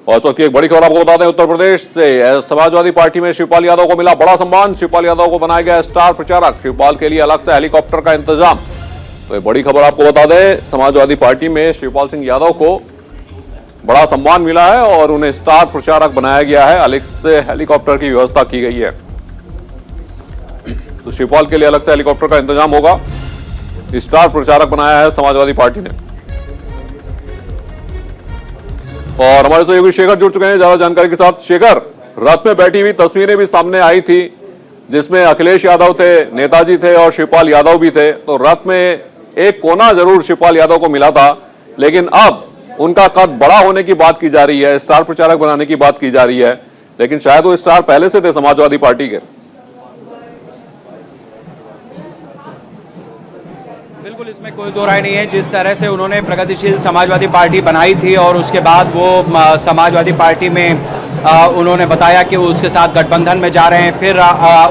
और इस वक्त की एक बड़ी खबर आपको बता दें, उत्तर प्रदेश से समाजवादी पार्टी में शिवपाल यादव को मिला बड़ा सम्मान। शिवपाल यादव को बनाया गया स्टार प्रचारक। शिवपाल के लिए अलग से हेलीकॉप्टर का इंतजाम। तो ये बड़ी खबर आपको बता दें, समाजवादी पार्टी में शिवपाल सिंह यादव को बड़ा सम्मान मिला है और उन्हें स्टार प्रचारक बनाया गया है। अलग से हेलीकॉप्टर की व्यवस्था की गई है। तो शिवपाल के लिए अलग से हेलीकॉप्टर का इंतजाम होगा। स्टार प्रचारक बनाया है समाजवादी पार्टी ने। और हमारे सहयोगी शेखर जुड़ चुके हैं ज्यादा जानकारी के साथ। शेखर, रथ में बैठी हुई तस्वीरें भी सामने आई थी जिसमें अखिलेश यादव थे, नेताजी थे और शिवपाल यादव भी थे। तो रथ में एक कोना जरूर शिवपाल यादव को मिला था, लेकिन अब उनका कद बड़ा होने की बात की जा रही है, स्टार प्रचारक बनाने की बात की जा रही है। लेकिन शायद वो स्टार पहले से थे समाजवादी पार्टी के। बिल्कुल, इसमें कोई दो राय नहीं है। जिस तरह से उन्होंने प्रगतिशील समाजवादी पार्टी बनाई थी और उसके बाद वो समाजवादी पार्टी में उन्होंने बताया कि वो उसके साथ गठबंधन में जा रहे हैं, फिर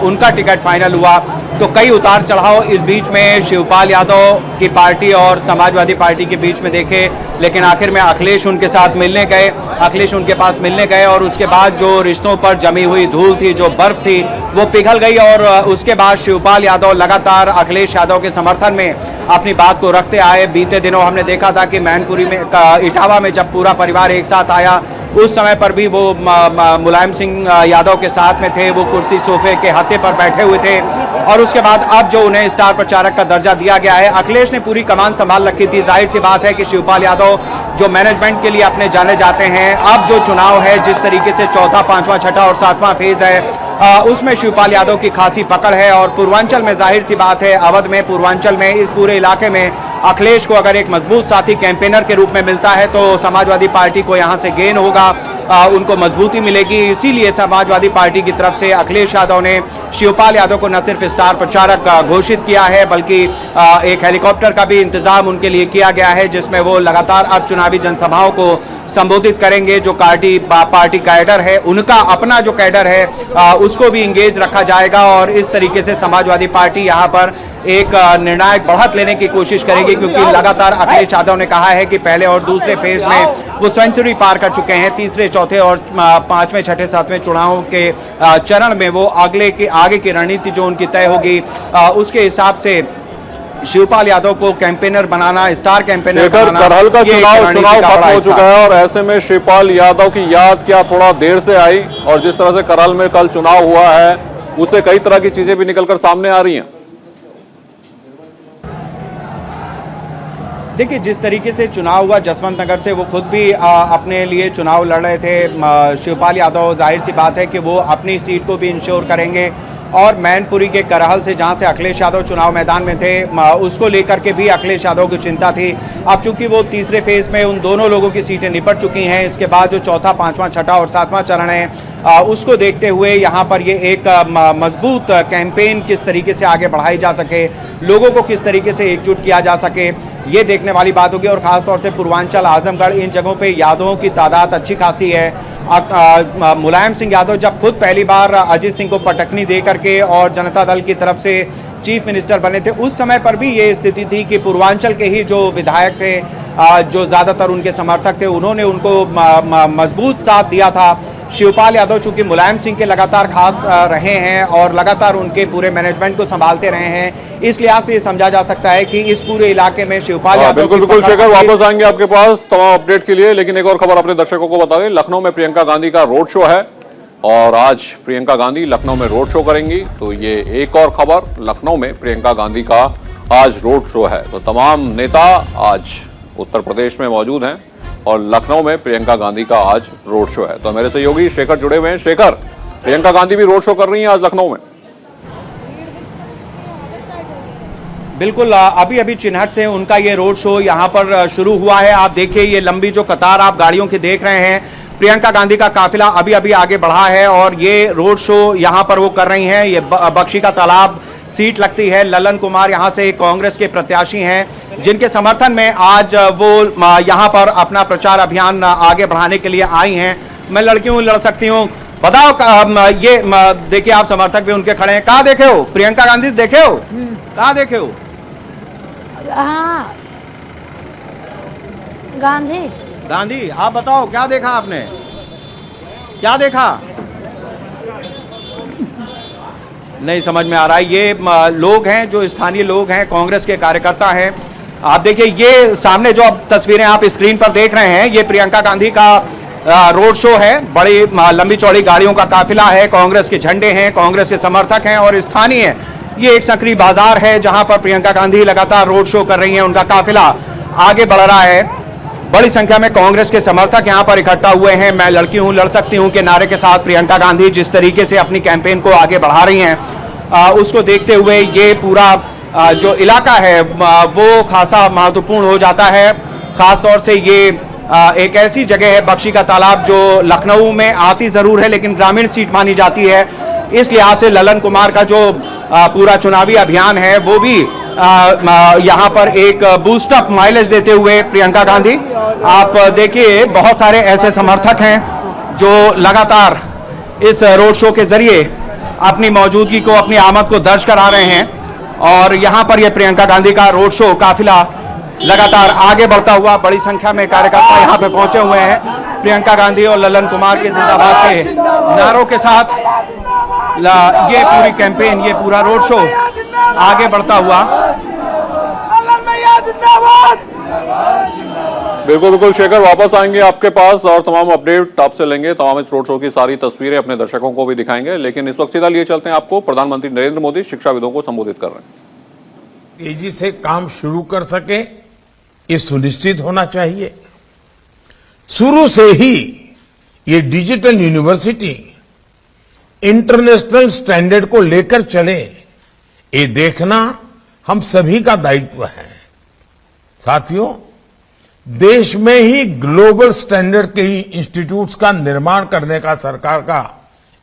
उनका टिकट फाइनल हुआ, तो कई उतार चढ़ाव इस बीच में शिवपाल यादव की पार्टी और समाजवादी पार्टी के बीच में देखे। लेकिन आखिर में अखिलेश उनके साथ मिलने गए, अखिलेश उनके पास मिलने गए और उसके बाद जो रिश्तों पर जमी हुई धूल थी, जो बर्फ थी, वो पिघल गई। और उसके बाद शिवपाल यादव लगातार अखिलेश यादव के समर्थन में अपनी बात को रखते आए। बीते दिनों हमने देखा था कि मैनपुरी में इटावा में जब पूरा परिवार एक साथ आया, उस समय पर भी वो मुलायम सिंह यादव के साथ में थे। वो कुर्सी सोफे के हत्थे पर बैठे हुए थे। और उसके बाद अब जो उन्हें स्टार प्रचारक का दर्जा दिया गया है, अखिलेश ने पूरी कमान संभाल रखी थी। जाहिर सी बात है कि शिवपाल यादव जो मैनेजमेंट के लिए अपने जाने जाते हैं, अब जो चुनाव है, जिस तरीके से चौथा, पांचवा, छठा और सातवां फेज है, उसमें शिवपाल यादव की खासी पकड़ है। और पूर्वांचल में जाहिर सी बात है, अवध में, पूर्वांचल में, इस पूरे इलाके में अखिलेश को अगर एक मजबूत साथी कैंपेनर के रूप में मिलता है तो समाजवादी पार्टी को यहां से गेन होगा, उनको मजबूती मिलेगी। इसीलिए समाजवादी पार्टी की तरफ से अखिलेश यादव ने शिवपाल यादव को न सिर्फ स्टार प्रचारक घोषित किया है, बल्कि एक हेलीकॉप्टर का भी इंतजाम उनके लिए किया गया है, जिसमें वो लगातार अब चुनावी जनसभाओं को संबोधित करेंगे। जो पार्टी कैडर है, उनका अपना जो कैडर है, उसको भी इंगेज रखा जाएगा। और इस तरीके से समाजवादी पार्टी यहाँ पर एक निर्णायक बढ़त लेने की कोशिश करेगी, क्योंकि लगातार अखिलेश यादव ने कहा है कि पहले और दूसरे फेज में वो सेंचुरी पार कर चुके हैं। तीसरे, चौथे और पांचवें, छठे, सातवें चुनावों के चरण में वो आगे की रणनीति जो उनकी तय होगी, उसके हिसाब से शिवपाल यादव को कैंपेनर बनाना, स्टार कैंपेनर बनाना। करहल का चुनाव खत्म हो चुका है और ऐसे में शिवपाल यादव की याद क्या थोड़ा देर से आई, और जिस तरह से करहल में कल चुनाव हुआ है, उससे कई तरह की चीजें भी निकलकर सामने आ रही हैं। देखिए, जिस तरीके से चुनाव हुआ जसवंत नगर से, वो खुद भी अपने लिए चुनाव लड़ रहे थे। शिवपाल यादव, जाहिर सी बात है कि वो अपनी सीट को भी इंश्योर करेंगे। और मैनपुरी के करहल से, जहां से अखिलेश यादव चुनाव मैदान में थे, उसको लेकर के भी अखिलेश यादव की चिंता थी। अब चूंकि वो तीसरे फेज में उन दोनों लोगों की सीटें निपट चुकी हैं, इसके बाद जो चौथा, पांचवा, छठा और सातवां चरण है, उसको देखते हुए यहाँ पर ये एक मजबूत कैंपेन किस तरीके से आगे बढ़ाई जा सके, लोगों को किस तरीके से एकजुट किया जा सके, ये देखने वाली बात होगी। और खासतौर से पूर्वांचल, आजमगढ़, इन जगहों पे यादवों की तादाद अच्छी खासी है। मुलायम सिंह यादव जब खुद पहली बार अजीत सिंह को पटकनी दे करके और जनता दल की तरफ से चीफ मिनिस्टर बने थे, उस समय पर भी ये स्थिति थी कि पूर्वांचल के ही जो विधायक थे, जो ज़्यादातर उनके समर्थक थे, उन्होंने उनको मजबूत साथ दिया था। शिवपाल यादव चूंकि मुलायम सिंह के लगातार खास रहे हैं और लगातार उनके पूरे मैनेजमेंट को संभालते रहे हैं, इस लिहाज से ये समझा जा सकता है कि इस पूरे इलाके में शिवपाल यादव। बिल्कुल शेखर, वापस आएंगे आपके पास तमाम अपडेट के लिए, लेकिन एक और खबर अपने दर्शकों को बता दें। लखनऊ में प्रियंका गांधी का रोड शो है और आज प्रियंका गांधी लखनऊ में रोड शो करेंगी। तो ये एक और खबर, लखनऊ में प्रियंका गांधी का आज रोड शो है। तो तमाम नेता आज उत्तर प्रदेश में मौजूद हैं और लखनऊ में प्रियंका गांधी का आज रोड शो है। तो मेरे सहयोगी शेखर जुड़े हुए हैं। शेखर, प्रियंका गांधी भी रोड शो कर रही हैं आज लखनऊ में? बिल्कुल, अभी अभी चिन्हट से उनका ये रोड शो यहाँ पर शुरू हुआ है। आप देखिए, ये लंबी जो कतार आप गाड़ियों की देख रहे हैं, प्रियंका गांधी का काफिला अभी अभी आगे बढ़ा है और ये रोड शो यहाँ पर वो कर रही हैं। ये बख्शी का तालाब सीट लगती है। ललन कुमार यहाँ से कांग्रेस के प्रत्याशी हैं, जिनके समर्थन में आज वो यहाँ पर अपना प्रचार अभियान आगे बढ़ाने के लिए आई हैं। मैं लड़की हूँ, लड़ सकती हूँ, बताओ। ये देखिए, आप समर्थक भी उनके खड़े हैं। कहाँ देखे हो प्रियंका गांधी? देखे हो? कहाँ देखे हो? हाँ, गांधी। गांधी, आप बताओ क्या देखा आपने? क्या देखा? नहीं समझ में आ रहा है। ये लोग हैं जो स्थानीय लोग हैं, कांग्रेस के कार्यकर्ता हैं। आप देखिए ये सामने जो अब तस्वीरें आप स्क्रीन पर देख रहे हैं, ये प्रियंका गांधी का रोड शो है। बड़ी लंबी चौड़ी गाड़ियों का काफिला है, कांग्रेस के झंडे हैं, कांग्रेस के समर्थक हैं और स्थानीय ये एक सक्रिय बाजार है जहां पर प्रियंका गांधी लगातार रोड शो कर रही हैं। उनका काफिला आगे बढ़ रहा है। बड़ी संख्या में कांग्रेस के समर्थक यहां पर इकट्ठा हुए हैं। मैं लड़की हूं, लड़ सकती हूं के नारे के साथ प्रियंका गांधी जिस तरीके से अपनी कैंपेन को आगे बढ़ा रही हैं, उसको देखते हुए ये पूरा जो इलाका है वो खासा महत्वपूर्ण हो जाता है। खासतौर से ये एक ऐसी जगह है, बख्शी का तालाब, जो लखनऊ में आती जरूर है लेकिन ग्रामीण सीट मानी जाती है। इस लिहाज से ललन कुमार का जो पूरा चुनावी अभियान है वो भी यहाँ पर एक बूस्टअप माइलेज देते हुए प्रियंका गांधी, आप देखिए बहुत सारे ऐसे समर्थक हैं जो लगातार इस रोड शो के जरिए अपनी मौजूदगी को, अपनी आमद को दर्ज करा रहे हैं। और यहाँ पर यह प्रियंका गांधी का रोड शो काफिला लगातार आगे बढ़ता हुआ, बड़ी संख्या में कार्यकर्ता यहाँ पे पहुंचे हुए हैं प्रियंका गांधी और ललन कुमार के जिंदाबाद के नारों के साथ। ये पूरी कैंपेन, ये पूरा रोड शो आगे बढ़ता हुआ। बिल्कुल बिल्कुल शेखर, वापस आएंगे आपके पास और तमाम अपडेट आपसे लेंगे, तमाम इस रोड शो की सारी तस्वीरें अपने दर्शकों को भी दिखाएंगे। लेकिन इस वक्त सीधा लिए चलते हैं आपको, प्रधानमंत्री नरेंद्र मोदी शिक्षाविदों को संबोधित कर रहे हैं। तेजी से काम शुरू कर सके ये सुनिश्चित होना चाहिए। शुरू से ही ये डिजिटल यूनिवर्सिटी इंटरनेशनल स्टैंडर्ड को लेकर चले, ये देखना हम सभी का दायित्व है। साथियों, देश में ही ग्लोबल स्टैंडर्ड के इंस्टीट्यूट्स का निर्माण करने का सरकार का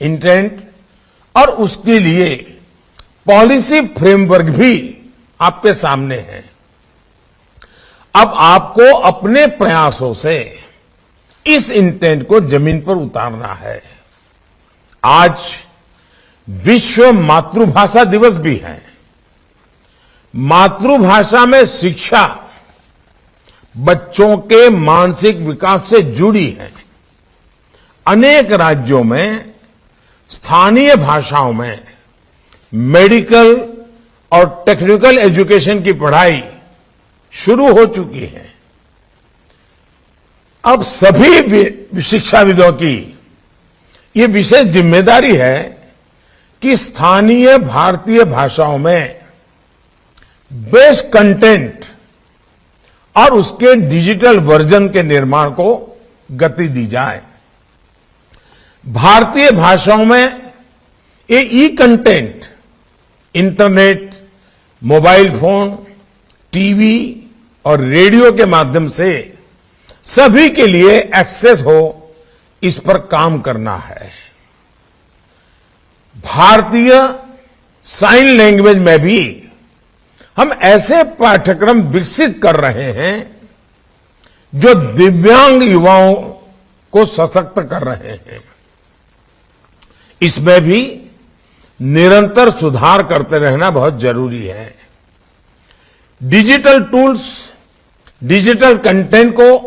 इंटेंट और उसके लिए पॉलिसी फ्रेमवर्क भी आपके सामने है। अब आपको अपने प्रयासों से इस इंटेंट को जमीन पर उतारना है। आज विश्व मातृभाषा दिवस भी है। मातृभाषा में शिक्षा बच्चों के मानसिक विकास से जुड़ी है। अनेक राज्यों में स्थानीय भाषाओं में मेडिकल और टेक्निकल एजुकेशन की पढ़ाई शुरू हो चुकी है। अब सभी शिक्षाविदों की ये विशेष जिम्मेदारी है कि स्थानीय भारतीय भाषाओं में बेस्ट कंटेंट और उसके डिजिटल वर्जन के निर्माण को गति दी जाए। भारतीय भाषाओं में ये e content internet, mobile phone, TV और रेडियो के माध्यम से सभी के लिए एक्सेस हो, इस पर काम करना है। भारतीय साइन लैंग्वेज में भी हम ऐसे पाठ्यक्रम विकसित कर रहे हैं जो दिव्यांग युवाओं को सशक्त कर रहे हैं। इसमें भी निरंतर सुधार करते रहना बहुत जरूरी है। डिजिटल टूल्स, डिजिटल कंटेंट को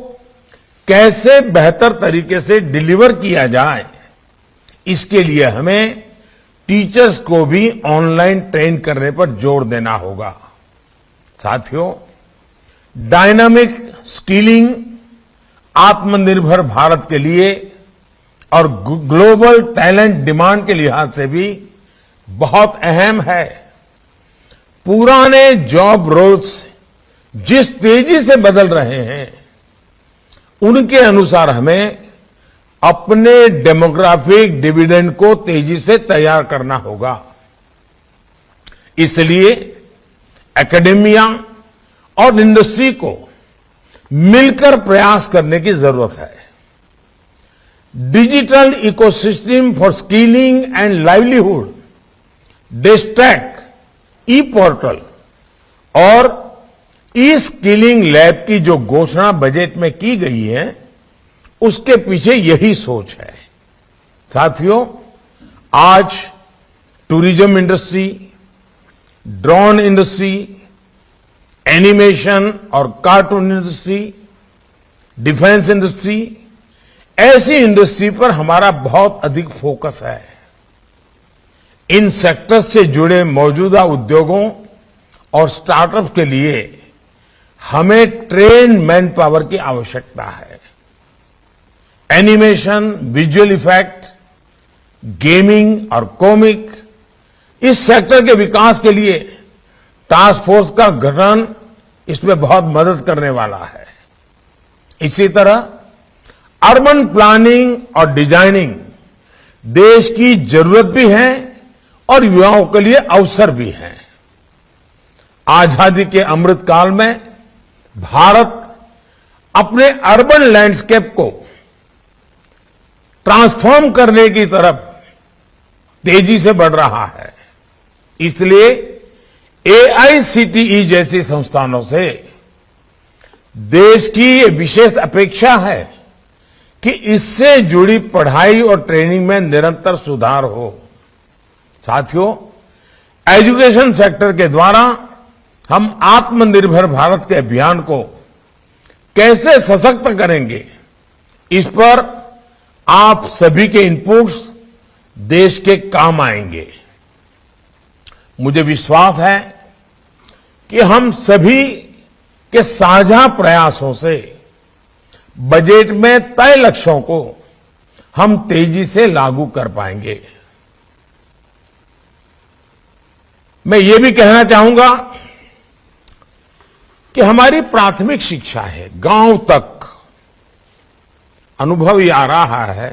कैसे बेहतर तरीके से डिलीवर किया जाए, इसके लिए हमें टीचर्स को भी ऑनलाइन ट्रेन करने पर जोर देना होगा। साथियों, डायनामिक स्किलिंग आत्मनिर्भर भारत के लिए और ग्लोबल टैलेंट डिमांड के लिहाज से भी बहुत अहम है। पुराने जॉब रोल्स जिस तेजी से बदल रहे हैं, उनके अनुसार हमें अपने डेमोग्राफिक डिविडेंड को तेजी से तैयार करना होगा। इसलिए एकेडेमिया और इंडस्ट्री को मिलकर प्रयास करने की जरूरत है। Digital ecosystem for skilling and livelihood, डेस्टैक, ई पोर्टल और ई स्किलिंग लैब की जो घोषणा बजट में की गई है, उसके पीछे यही सोच है। साथियों, आज tourism industry, drone industry, animation और कार्टून इंडस्ट्री, डिफेंस इंडस्ट्री, ऐसी इंडस्ट्री पर हमारा बहुत अधिक फोकस है। इन सेक्टर्स से जुड़े मौजूदा उद्योगों और स्टार्टअप्स के लिए हमें ट्रेन मैन पावर की आवश्यकता है। एनिमेशन, विजुअल इफेक्ट, गेमिंग और कॉमिक, इस सेक्टर के विकास के लिए टास्क फोर्स का गठन इसमें बहुत मदद करने वाला है। इसी तरह अर्बन प्लानिंग और डिजाइनिंग देश की जरूरत भी है और युवाओं के लिए अवसर भी है। आजादी के अमृत काल में भारत अपने अर्बन लैंडस्केप को ट्रांसफॉर्म करने की तरफ तेजी से बढ़ रहा है। इसलिए AICTE जैसी संस्थानों से देश की ये विशेष अपेक्षा है कि इससे जुड़ी पढ़ाई और ट्रेनिंग में निरंतर सुधार हो। साथियों, एजुकेशन सेक्टर के द्वारा हम आत्मनिर्भर भारत के अभियान को कैसे सशक्त करेंगे, इस पर आप सभी के इनपुट्स देश के काम आएंगे। मुझे विश्वास है कि हम सभी के साझा प्रयासों से बजट में तय लक्ष्यों को हम तेजी से लागू कर पाएंगे। मैं ये भी कहना चाहूंगा कि हमारी प्राथमिक शिक्षा है, गांव तक अनुभव ये आ रहा है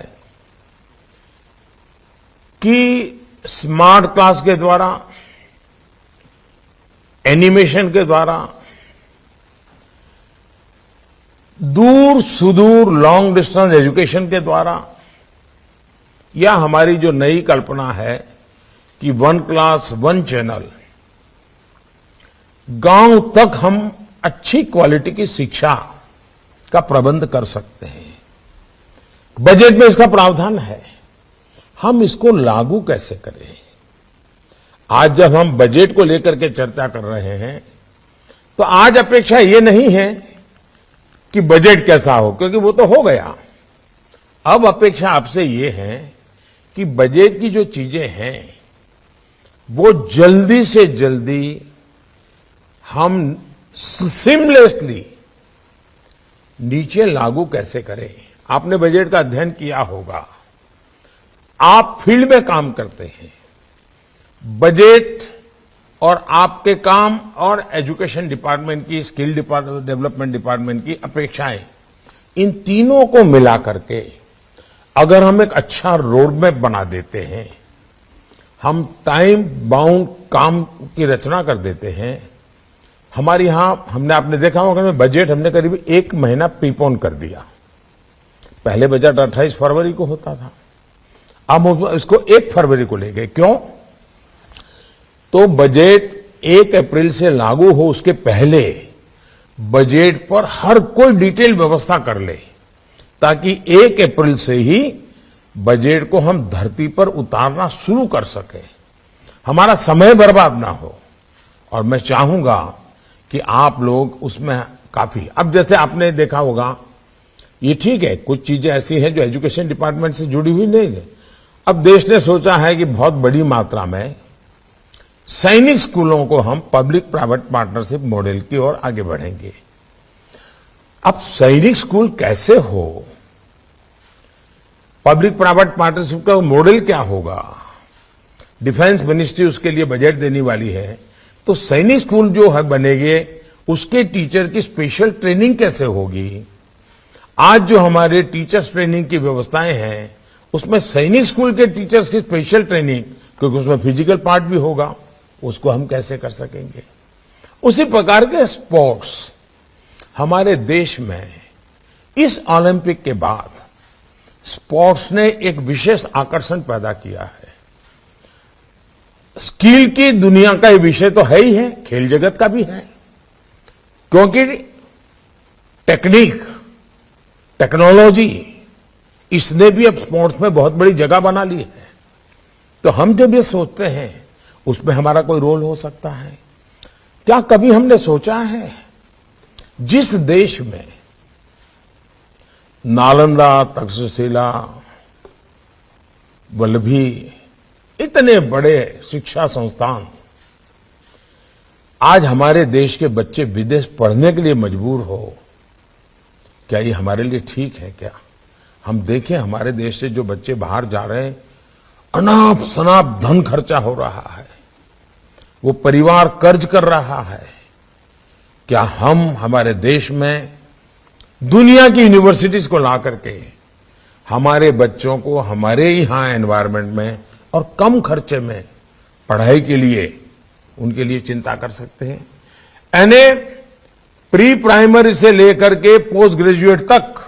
कि स्मार्ट क्लास के द्वारा, एनिमेशन के द्वारा, दूर सुदूर लॉन्ग डिस्टेंस एजुकेशन के द्वारा, या हमारी जो नई कल्पना है कि 1 क्लास 1 चैनल, गांव तक हम अच्छी क्वालिटी की शिक्षा का प्रबंध कर सकते हैं। बजट में इसका प्रावधान है, हम इसको लागू कैसे करें। आज जब हम बजट को लेकर के चर्चा कर रहे हैं तो आज अपेक्षा ये नहीं है कि बजट कैसा हो, क्योंकि वो तो हो गया। अब अपेक्षा आपसे ये है कि बजट की जो चीजें हैं वो जल्दी से जल्दी हम सीमलेसली नीचे लागू कैसे करें। आपने बजट का अध्ययन किया होगा, आप फील्ड में काम करते हैं। बजट और आपके काम और एजुकेशन डिपार्टमेंट की, स्किल डेवलपमेंट डिपार्टमेंट की अपेक्षाएं, इन तीनों को मिला करके अगर हम एक अच्छा रोड मैप बना देते हैं, हम टाइम बाउंड काम की रचना कर देते हैं। हमारे यहां आपने देखा होगा बजट हमने करीब 1 महीना प्रीपोन कर दिया। पहले बजट 28 फरवरी को होता था, अब हम इसको 1 फरवरी को ले गए। क्यों? तो बजट 1 अप्रैल से लागू हो उसके पहले बजट पर हर कोई डिटेल व्यवस्था कर ले, ताकि 1 अप्रैल से ही बजट को हम धरती पर उतारना शुरू कर सके, हमारा समय बर्बाद ना हो। और मैं चाहूंगा कि आप लोग उसमें काफी, अब जैसे आपने देखा होगा, ये ठीक है, कुछ चीजें ऐसी हैं जो एजुकेशन डिपार्टमेंट से जुड़ी हुई नहीं है। अब देश ने सोचा है कि बहुत बड़ी मात्रा में सैनिक स्कूलों को हम पब्लिक प्राइवेट पार्टनरशिप मॉडल की ओर आगे बढ़ेंगे। अब सैनिक स्कूल कैसे हो, पब्लिक प्राइवेट पार्टनरशिप का मॉडल क्या होगा, डिफेंस मिनिस्ट्री उसके लिए बजट देने वाली है। तो सैनिक स्कूल जो है बनेंगे, उसके टीचर की स्पेशल ट्रेनिंग कैसे होगी। आज जो हमारे टीचर्स ट्रेनिंग की व्यवस्थाएं हैं, उसमें सैनिक स्कूल के टीचर्स की स्पेशल ट्रेनिंग, क्योंकि उसमें फिजिकल पार्ट भी होगा, उसको हम कैसे कर सकेंगे। उसी प्रकार के स्पोर्ट्स हमारे देश में इस ओलंपिक के बाद स्पोर्ट्स ने एक विशेष आकर्षण पैदा किया है। स्किल की दुनिया का ये विषय तो है ही है, खेल जगत का भी है, क्योंकि टेक्निक, टेक्नोलॉजी, इसने भी अब स्पोर्ट्स में बहुत बड़ी जगह बना ली है। तो हम जब ये सोचते हैं उसमें हमारा कोई रोल हो सकता है क्या? कभी हमने सोचा है जिस देश में नालंदा, तक्षशिला, वल्लभी, इतने बड़े शिक्षा संस्थान, आज हमारे देश के बच्चे विदेश पढ़ने के लिए मजबूर हो, क्या ये हमारे लिए ठीक है क्या? हम देखें हमारे देश से जो बच्चे बाहर जा रहे हैं, अनाप शनाप धन खर्चा हो रहा है, वो परिवार कर्ज कर रहा है। क्या हम हमारे देश में दुनिया की यूनिवर्सिटीज को ला करके हमारे बच्चों को हमारे यहां एनवायरनमेंट में और कम खर्चे में पढ़ाई के लिए उनके लिए चिंता कर सकते हैं? यानी प्री प्राइमरी से लेकर के पोस्ट ग्रेजुएट तक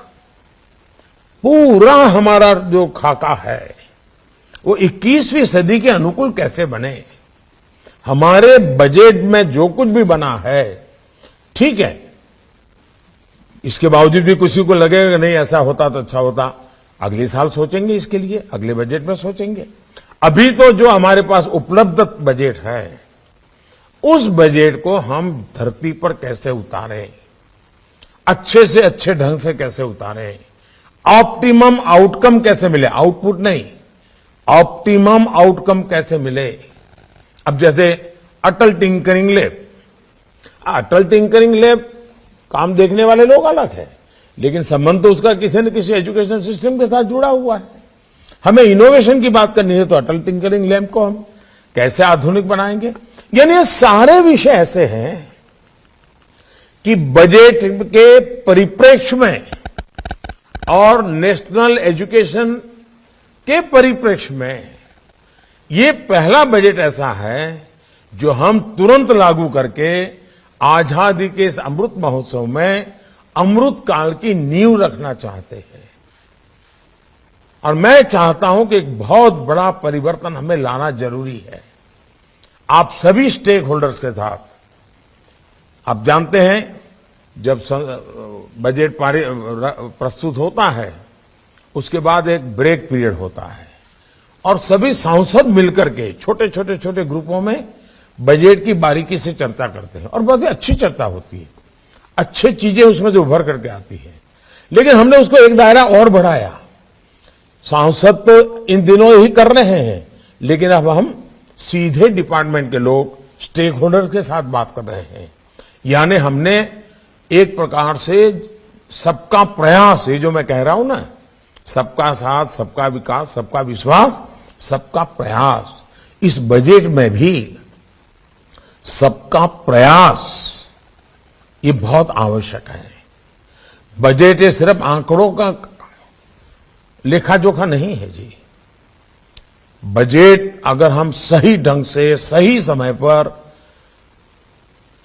पूरा हमारा जो खाका है वो 21वीं सदी के अनुकूल कैसे बने? हमारे बजट में जो कुछ भी बना है ठीक है, इसके बावजूद भी किसी को लगेगा नहीं ऐसा होता तो अच्छा होता, अगले साल सोचेंगे, इसके लिए अगले बजट में सोचेंगे। अभी तो जो हमारे पास उपलब्ध बजट है उस बजट को हम धरती पर कैसे उतारें, अच्छे से अच्छे ढंग से कैसे उतारें, ऑप्टिमम आउटकम कैसे मिले, आउटपुट नहीं, ऑप्टिमम आउटकम कैसे मिले। अब जैसे अटल टिंकरिंग लैब, अटल टिंकरिंग लैब काम देखने वाले लोग अलग है, लेकिन संबंध तो उसका किसी न किसी एजुकेशन सिस्टम के साथ जुड़ा हुआ है। हमें इनोवेशन की बात करनी है तो अटल टिंकरिंग लैब को हम कैसे आधुनिक बनाएंगे। यानी ये सारे विषय ऐसे हैं कि बजट के परिप्रेक्ष्य में और नेशनल एजुकेशन के परिप्रेक्ष्य में ये पहला बजट ऐसा है जो हम तुरंत लागू करके आजादी के इस अमृत महोत्सव में अमृत काल की नींव रखना चाहते हैं। और मैं चाहता हूं कि एक बहुत बड़ा परिवर्तन हमें लाना जरूरी है आप सभी स्टेक होल्डर्स के साथ। आप जानते हैं जब बजट प्रस्तुत होता है उसके बाद एक ब्रेक पीरियड होता है और सभी सांसद मिलकर के छोटे छोटे छोटे ग्रुपों में बजट की बारीकी से चर्चा करते हैं और बहुत ही अच्छी चर्चा होती है, अच्छी चीजें उसमें जो उभर करके आती है। लेकिन हमने उसको एक दायरा और बढ़ाया, सांसद तो इन दिनों ही कर रहे हैं लेकिन अब हम सीधे डिपार्टमेंट के लोग स्टेक होल्डर के साथ बात कर रहे हैं। यानी हमने एक प्रकार से सबका प्रयास, ये जो मैं कह रहा हूं ना, सबका साथ, सबका विकास, सबका विश्वास, सबका प्रयास, इस बजट में भी सबका प्रयास ये बहुत आवश्यक है। बजट ये सिर्फ आंकड़ों का लेखा जोखा नहीं है जी। बजट अगर हम सही ढंग से, सही समय पर,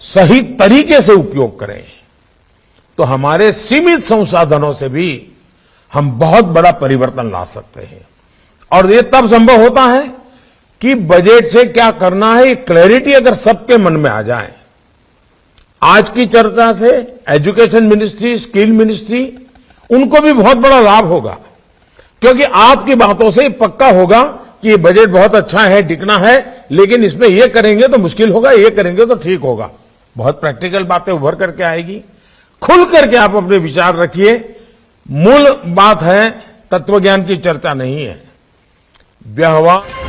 सही तरीके से उपयोग करें तो हमारे सीमित संसाधनों से भी हम बहुत बड़ा परिवर्तन ला सकते हैं। और ये तब संभव होता है कि बजट से क्या करना है ये क्लैरिटी अगर सबके मन में आ जाए। आज की चर्चा से एजुकेशन मिनिस्ट्री, स्किल मिनिस्ट्री, उनको भी बहुत बड़ा लाभ होगा क्योंकि आपकी बातों से पक्का होगा कि ये बजट बहुत अच्छा है, टिकना है, लेकिन इसमें ये करेंगे तो मुश्किल होगा, ये करेंगे तो ठीक होगा। बहुत प्रैक्टिकल बातें उभर करके आएगी। खुल करके आप अपने विचार रखिए। मूल बात है तत्वज्ञान की चर्चा नहीं है, व्यवहार